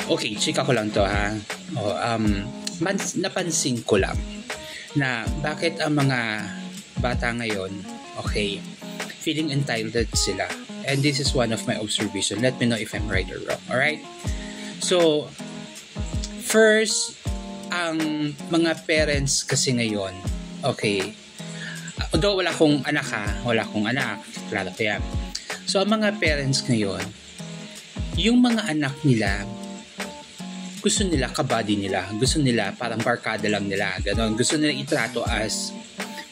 Okay, chika ko lang to ha. Oh, napansin ko lang na bakit ang mga bata ngayon, okay, feeling entitled sila. And this is one of my observation. Let me know if I'm right or wrong. Alright? So, first, ang mga parents kasi ngayon, okay, although wala akong anak, klaro ko yan. So, ang mga parents ngayon, yung mga anak nila, gusto nila kabady nila, gusto nila parang barkada lang nila, ganon. Gusto nila itrato as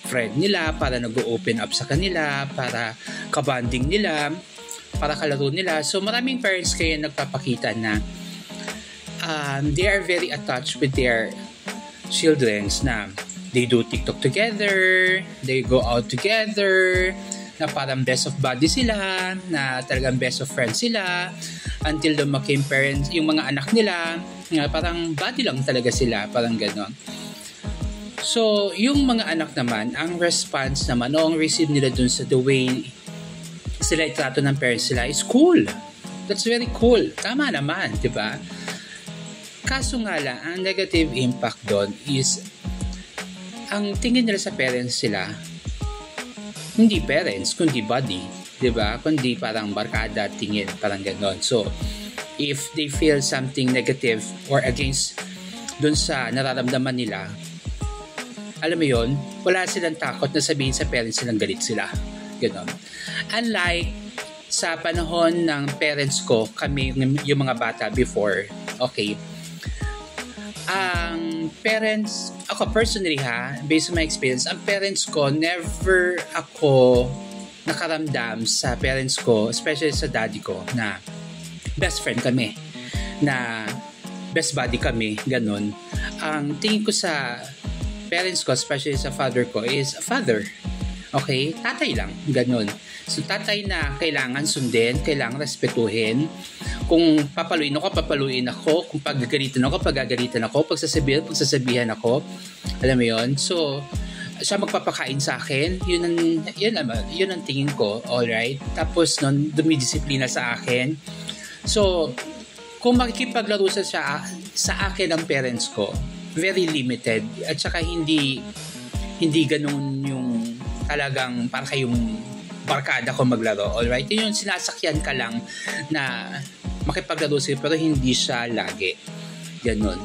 friend nila, para nag-open up sa kanila, para kabanding nila, para kalaro nila. So maraming parents kayo nagpapakita na they are very attached with their children, na they do TikTok together, they go out together, na parang best of buddy sila, na talagang best of friends sila, until lumaki yung parents, yung mga anak nila, parang buddy lang talaga sila, parang gano'n. So, yung mga anak naman, ang response naman, o ang receive nila dun sa the way sila itrato ng parents sila is cool. That's very cool. Tama naman, di ba? Kaso nga lang, ang negative impact doon is, ang tingin nila sa parents sila, hindi parents, kundi buddy. Di ba? Kundi parang barkada, tingin, parang gano'n. So, if they feel something negative or against dun sa nararamdaman nila, alam mo yun, wala silang takot na sabihin sa parents silang galit sila. Ganon. Unlike sa panahon ng parents ko, kami, yung mga bata before, okay, ang parents, ako personally based on my experience, ang parents ko, never ako nakaramdam sa parents ko, especially sa daddy ko, na best friend kami, na best buddy kami, ganon. Ang tingin ko sa parents ko, especially sa father ko, is father. Okay? Tatay lang. Ganun. So, tatay na kailangan sundin, kailangan respetuhin. Kung papaluin ako, papaluin ako. Kung pagagalitan ako, pagagalitan ako. Pagsasabihan ako. Alam mo yun? So, siya magpapakain sa akin. Yun ang tingin ko. Alright? Tapos, nun, dumidisiplina sa akin. So, kung makikipaglaro sa akin ang parents ko, very limited, at saka hindi ganun yung talagang parang kayong barkada ko maglaro, alright? Yun yung sinasakyan ka lang na makipaglaro sila, pero hindi siya lagi ganun.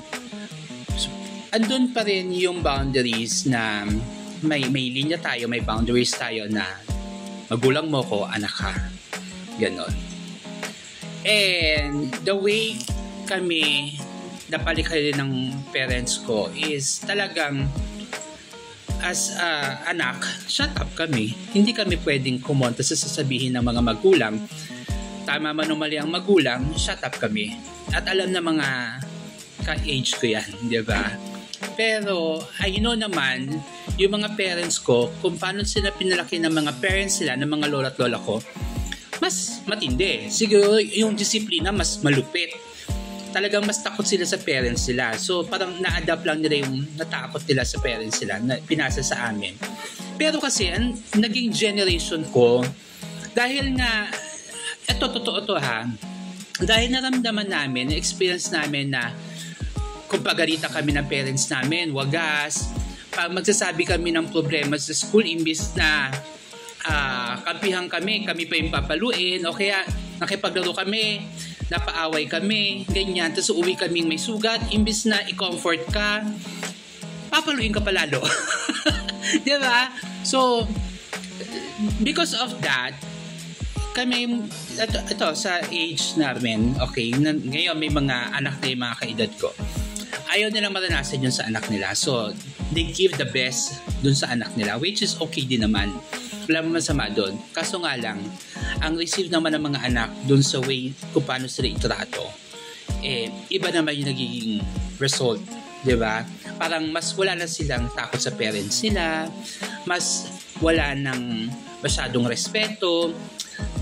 So, andun pa rin yung boundaries na may linya tayo, may boundaries tayo na magulang mo ko, anak ka, ganun. And the way kami napalikarin ng parents ko is talagang as anak, shut up kami. Hindi kami pwedeng kumonta sa sasabihin ng mga magulang. Tama man o mali ang magulang, shut up kami. At alam na mga ka-age ko yan, di ba? Pero, I know naman, yung mga parents ko, kung paano sila pinalaki ng mga parents sila, ng mga lola at lola ko, mas matindi. Siguro yung disiplina mas malupit. Talagang mas takot sila sa parents sila. So, parang na-adapt lang nila yung natakot nila sa parents sila na pinasa sa amin. Pero kasi, naging generation ko, dahil nga, eto, totoo to dahil naramdaman namin, experience namin na kung pagalita kami ng parents namin, wagas, pag magsasabi kami ng problema sa school, imbis na kampihan kami pa yung papaluin, o kaya nakipaglaro kami, napaaway kami, ganyan, tapos uwi kaming may sugat, imbis na i-comfort ka, papaluin ka palalo. Diba? So, because of that, kami, ito sa age namin, okay, ngayon may mga anak na yung mga kaedad ko, ayaw nilang maranasan yun sa anak nila. So, they give the best dun sa anak nila, which is okay din naman. Wala mo masama doon. Kaso nga lang, ang receive naman ng mga anak doon sa way kung paano sila itrato, iba naman yung nagiging result. Diba? Parang mas wala na silang takot sa parents nila, mas wala nang masyadong respeto,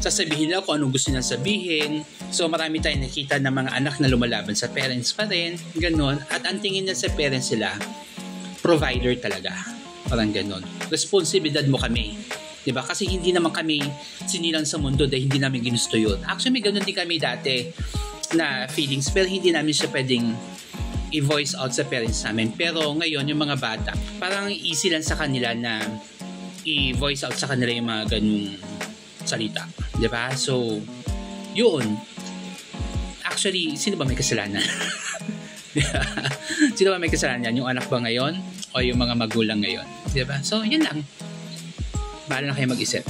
sasabihin nila kung anong gusto nilang sabihin. So marami tayong nakita ng mga anak na lumalaban sa parents pa rin, ganun. At ang tingin nila sa parents sila, provider talaga. Parang ganun. Responsibilidad mo kami. Diba? Kasi hindi naman kami sinilang sa mundo dahil hindi namin ginusto yun. Actually, may ganun din kami dati. na feelings, pero hindi namin siya pwedeng i-voice out sa parents namin. Pero ngayon, yung mga bata, parang easy lang sa kanila na i-voice out sa kanila yung mga ganung salita. Diba? So, yun. Actually, sino ba may kasalanan? Sino ba may kasalanan? Yung anak ba ngayon? O yung mga magulang ngayon? Diba? So, yun lang. Bahala na kayo mag-isip.